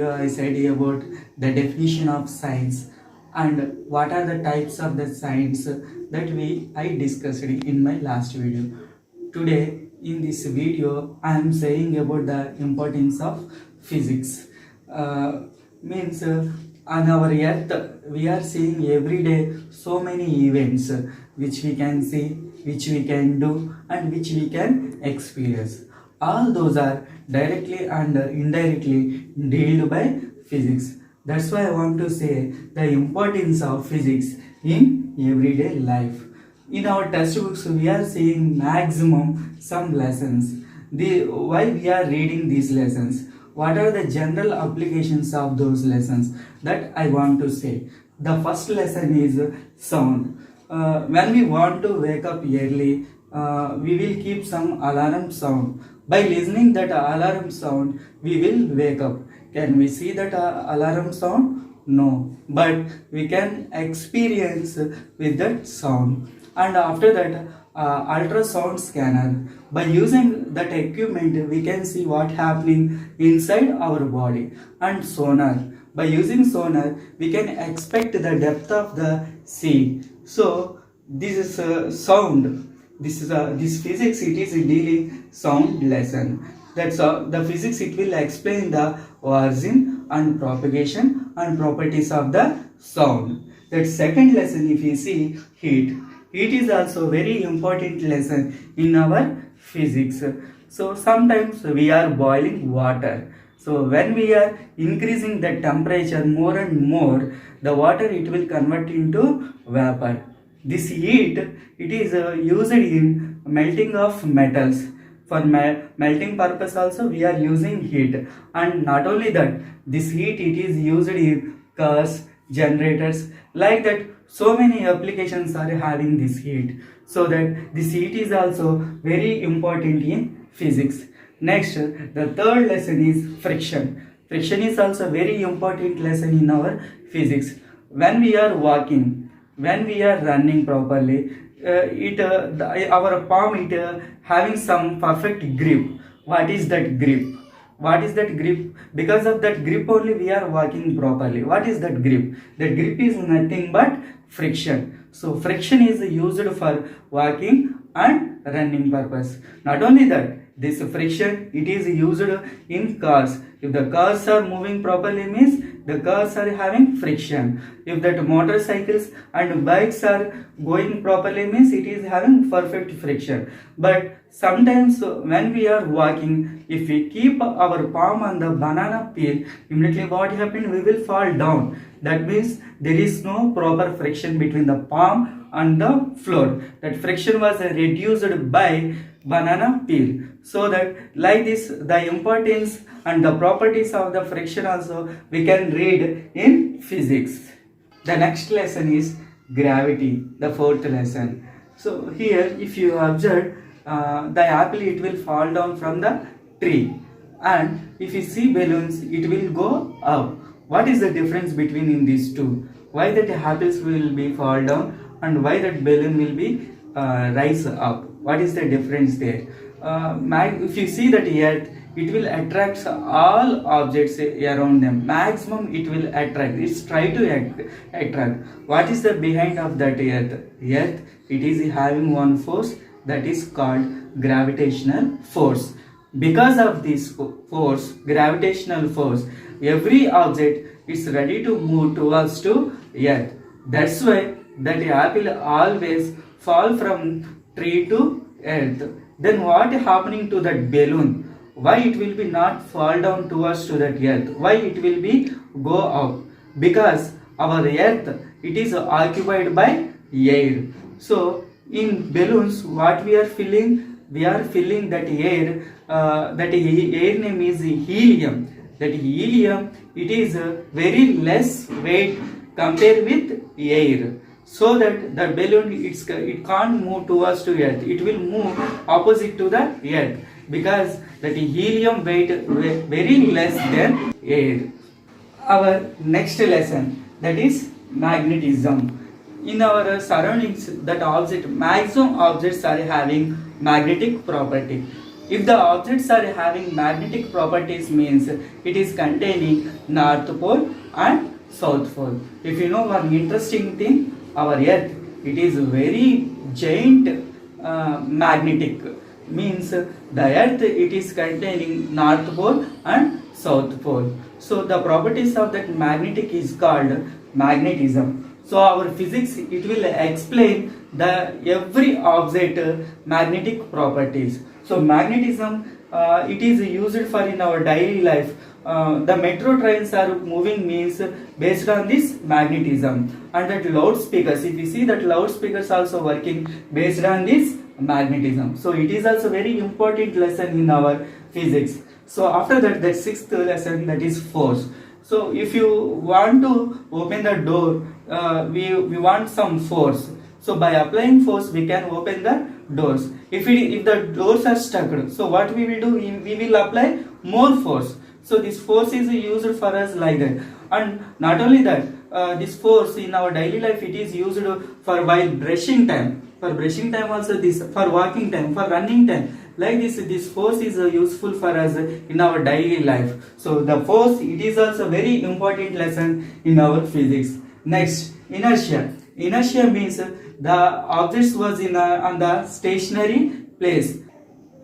video I said about the definition of science and what are the types of the science that I discussed in my last video. Today in this video I am saying about the importance of physics. Means on our earth we are seeing every day so many events which we can see, which we can do and which we can experience. All those are directly and indirectly dealt by physics. That's why I want to say the importance of physics in everyday life. In our textbooks we are seeing maximum some lessons. Why we are reading these lessons? What are the general applications of those lessons? That I want to say. The first lesson is sound. When we want to wake up early, we will keep some alarm sound. By listening that alarm sound, we will wake up. Can we see that alarm sound? No, but we can experience with that sound. And after that, ultrasound scanner. By using that equipment, we can see what happening inside our body. And sonar. By using sonar, we can expect the depth of the sea. So this is sound. This physics. It is a daily sound lesson. That's the physics. It will explain the origin and propagation and properties of the sound. That second lesson, if you see heat. Heat is also very important lesson in our physics. So sometimes we are boiling water. So when we are increasing the temperature more and more, the water it will convert into vapor. This heat it is used in melting of metals. For melting purpose also we are using heat. And not only that, this heat it is used in cars, generators, like that. So many applications are having this heat. So that this heat is also very important in physics. Next, the third lesson is friction. Friction is also very important lesson in our physics. When we are walking, when we are running properly, our palm having some perfect grip. What is that grip? What is that grip? Because of that grip only we are walking properly. What is that grip? That grip is nothing but friction. So friction is used for walking and running purpose. Not only that, this friction it is used in cars. If the cars are moving properly means the cars are having friction. If that motorcycles and bikes are going properly means it is having perfect friction. But sometimes when we are walking, if we keep our palm on the banana peel, immediately what happens? We will fall down. That means there is no proper friction between the palm and the floor. That friction was reduced by banana peel. So that like this, the importance and the properties of the friction also we can read in physics. The next lesson is gravity, the fourth lesson. So here if you observe, the apple it will fall down from the tree, and if you see balloons it will go up. What is the difference between in these two? Why that apples will be fall down and why that balloon will be rise up? What is the difference there? If you see that earth, it will attract all objects around them. Maximum it will attract. It's try to attract. What is the behind of that earth? Earth it is having one force that is called gravitational force. Because of this force, gravitational force, every object is ready to move towards to earth. That's why that apple always fall from tree to earth. Then what is happening to that balloon? Why it will be not fall down towards to that earth? Why it will be go up? Because our earth it is occupied by air. So in balloons what we are filling? We are filling that air. That air name is helium. That helium it is very less weight compared with air. So that the balloon it can't move towards to earth. It will move opposite to the earth because that helium weight very less than air. Our next lesson, that is magnetism. In our surroundings, that object, maximum objects are having magnetic property. If the objects are having magnetic properties means it is containing North Pole and South Pole. If you know one interesting thing, our Earth, it is very giant magnetic, means the Earth it is containing North Pole and South Pole. So the properties of that magnetic is called magnetism. So our physics it will explain the every object magnetic properties. So magnetism it is used for in our daily life. The metro trains are moving means based on this magnetism, and that loudspeakers, if you see that loudspeakers also working based on this magnetism. So it is also very important lesson in our physics. So after that, the sixth lesson, that is force. So if you want to open the door, we want some force. So by applying force we can open the doors. If the doors are stuck, so what we will do, we will apply more force. So this force is used for us like that. And not only that, this force in our daily life it is used for while brushing time. For brushing time also, this for walking time, for running time. Like this force is useful for us in our daily life. So the force it is also very important lesson in our physics. Next, inertia. Inertia means the objects was on the stationary place.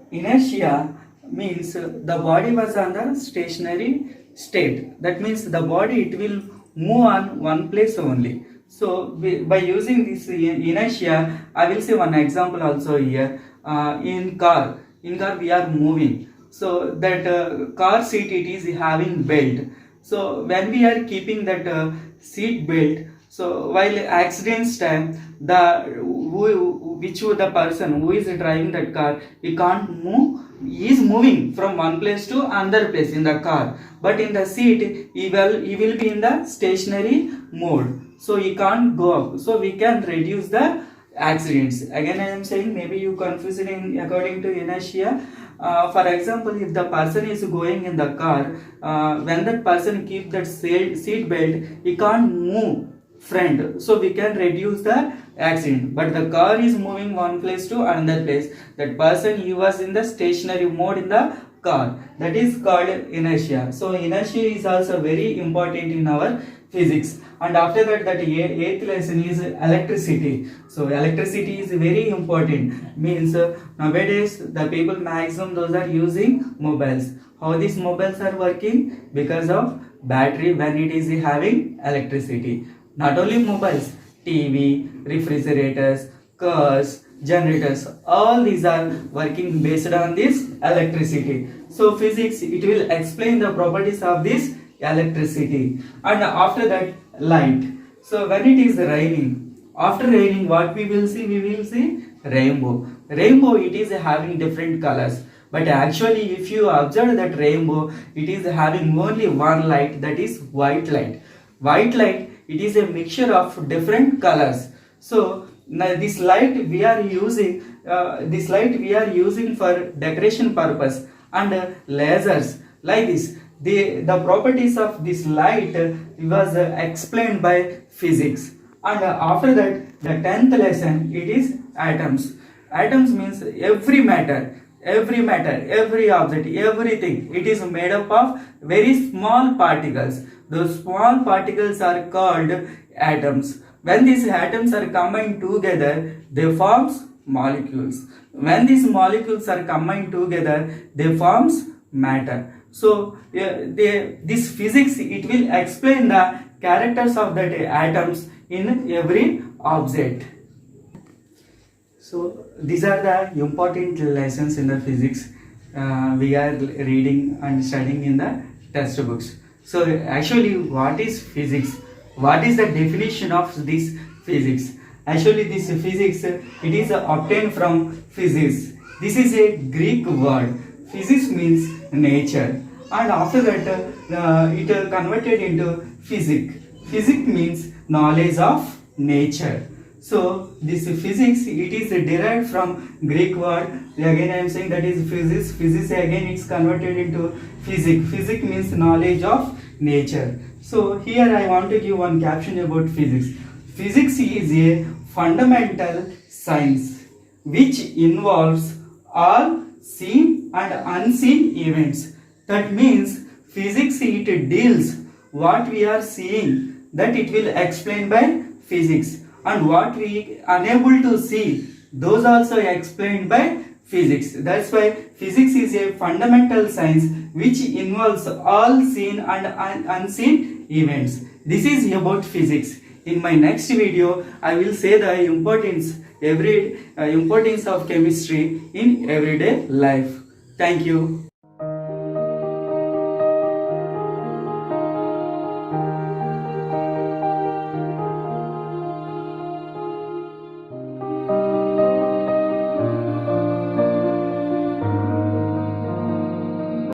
Inertia means the body was on the stationary state. That means the body it will move on one place only. So by using this inertia, I will say one example also here. In car we are moving. So that car seat it is having belt. So when we are keeping that seat belt, so while accidents time, the person who is driving that car, he can't move. He is moving from one place to another place in the car, but in the seat he will be in the stationary mode, so he can't go up. So we can reduce the accidents. Again I am saying, maybe you confuse it in according to inertia. For example, if the person is going in the car, when that person keep that seat belt, he can't move front, so we can reduce the accident. But the car is moving one place to another place, that person he was in the stationary mode in the car, that is called inertia. So inertia is also very important in our physics. And after that, eighth lesson is electricity. So electricity is very important, means nowadays the people maximum those are using mobiles. How these mobiles are working? Because of battery when it is having electricity. Not only mobiles, TV, refrigerators, cars, generators, all these are working based on this electricity. So physics it will explain the properties of this electricity. And after that, light. So when it is raining, after raining what we will see? We will see rainbow. Rainbow it is having different colors, but actually if you observe that rainbow, it is having only one light, that is white light. White light it is a mixture of different colors. So now this light we are using for decoration purpose, and lasers like this. The properties of this light was explained by physics. And after that, the 10th lesson it is atoms. Atoms means every matter, every object, everything, it is made up of very small particles. Those small particles are called atoms. When these atoms are combined together, they forms molecules. When these molecules are combined together, they forms matter. So this physics it will explain the characters of that atoms in every object. So these are the important lessons in the physics we are reading and studying in the textbooks. So actually, what is physics? What is the definition of this physics? Actually, this physics it is obtained from physics. This is a Greek word. Physics means nature, and after that it converted into physics. Physics means knowledge of nature. So this physics it is derived from Greek word. Again I am saying that is physics. Physics again it's converted into physics. Physics means knowledge of nature. So here I want to give one caption about physics. Physics is a fundamental science which involves all seen seen and unseen events. That means physics it deals what we are seeing, that it will explain by physics, and what we unable to see, those also explained by physics. That's why physics is a fundamental science which involves all seen and unseen events. This is about physics. In my next video, I will say the importance of chemistry in everyday life. Thank you.